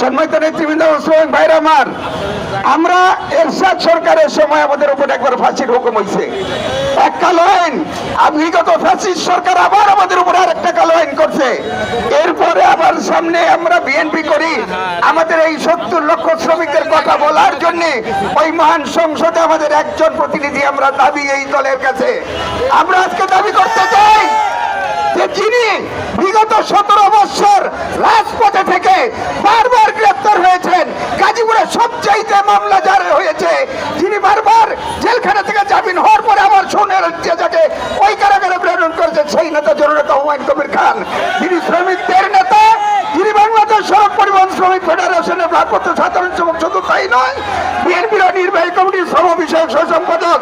সম্মানিত নেতৃবৃন্দ, শ্রমিক ভাইরা আমার, আমরা এরশাদ সরকারের সময় আমাদের উপর একবার ফাঁসির হুকুম হয়েছে, এক কালো আইন। বিগত ফ্যাসিস্ট সরকার আবার আমাদের উপর আর একটা কালো আইন করছে। এরপরে আবার সামনে আমরা বিএনপি করি, আমাদের এই 70 লক্ষ শ্রমিকদের কথা বলার জন্য ওই মহান সংসদে আমাদের একজন প্রতিনিধি আমরা দাবি এই দলের কাছে। আমরা আজকে দাবি করতে চাই যে যিনি বিগত 17 বছর রাজপথে থেকে বারবার গ্রেফতার হয়েছেন, গাজীপুরে সবচাইতে মামলা যার হয়েছে, যিনি বারবার জেলখানা থেকে জামিন হওয়ার পরে আবার সোনের যাকে ওই কারাগারে প্রেরণ করেছেন, সেই নেতা জননেতা হুমায়ুন কবির খান, যিনি শ্রমিকদের নেতা, যিনি বাংলাদেশ সড়ক পরিবহন শ্রমিক ফেডারেশনের ভারপ্রাপ্ত সাধারণ সম্পাদক, শুধু তাই নয়, বিএনপির নির্বাহী কমিটির শ্রম বিষয়ক সহ সম্পাদক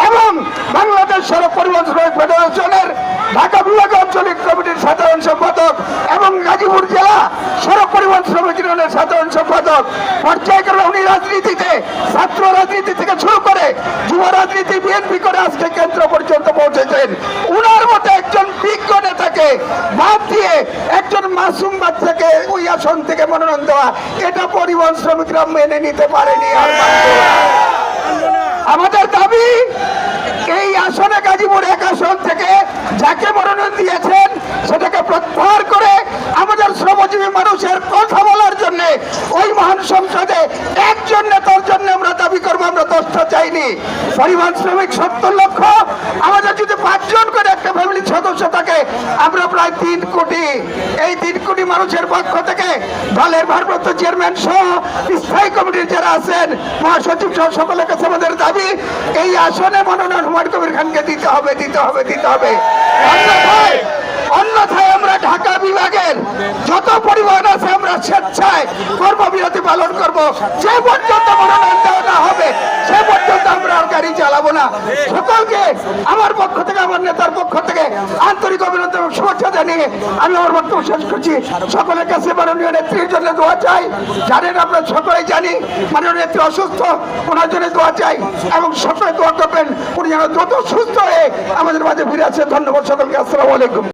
এবং বাংলাদেশ সড়ক পরিবহন শ্রমিক ফেডারেশনের ঢাকা বিভাগ আঞ্চলিক কমিটির সাধারণ সম্পাদক এবং গাজীপুর জেলা সড়ক পরিবহন শ্রমিক ইউনিয়নের সাধারণ সম্পাদক। পর্যায়ক্রমে উনি রাজনীতিতে, ছাত্র রাজনীতি থেকে শুরু করে যুব রাজনীতি, বিএনপি করে আজকে কেন্দ্র পর্যন্ত পৌঁছেছেন। উনার মতো একজন বিজ্ঞ নেতাকে বাদ দিয়ে একজন মাসুম বাচ্চাকে ওই আসন থেকে মনোনয়ন দেওয়া, এটা পরিবহন শ্রমিকরা মেনে নিতে পারেনি। আর আমাদের দাবি, এই আসনে গাজীপুর এক আসন থেকে যাকে মনোনয়ন দিয়েছেন সেটাকে প্রত্যাহার করে আমাদের শ্রমজীবী মানুষের কথা বলার জন্য ওই মহান সংসদে একজন নেতার জন্য আমরা দাবি করবো। আমরা 10টা চাইনি, পরিবহন শ্রমিক 70 লক্ষ, আমাদের যদি 5 জন করে একটা ফ্যামিলির সদস্য থাকে, আমরা প্রায় 3 কোটি। এই 3 কোটি মানুষের পক্ষ থেকে দলের ভারপ্রাপ্ত চেয়ারম্যান সহ স্থায়ী কমিটির যারা আছেন, মহাসচিব সহ সকলের কাছে আমাদের দাবি, এই আসনে মনোনয়ন হুমায়ুন কবির খানকে দিতে হবে, দিতে হবে, দিতে হবে। অন্যথায় আমরা ঢাকা বিভাগের যত পরিবহন আছে আমরা স্বেচ্ছায় কর্মবিরতি পালন করব। যে পর্যন্ত মনোনয়ন দেওয়া না হবে সে পর্যন্ত আমরা আর গাড়ি চালাবো না। সকলকে আমার পক্ষ থেকে, আমার নেতার পক্ষ থেকে আন্তরিক অভিনন্দন এবং শুভেচ্ছা জানিয়ে আমি আমার বক্তব্য শেষ করছি। সকলের কাছে মাননীয় নেত্রীর জন্য দোয়া চাই। জানেন, আমরা সকলেই জানি মাননীয় নেত্রী অসুস্থ, ওনার জন্য দোয়া চাই এবং সকলে দোয়া করবেন উনি যেন দ্রুত সুস্থ হয়ে আমাদের মাঝে ফিরে আসে। ধন্যবাদ সকলকে। আসসালামু আলাইকুম।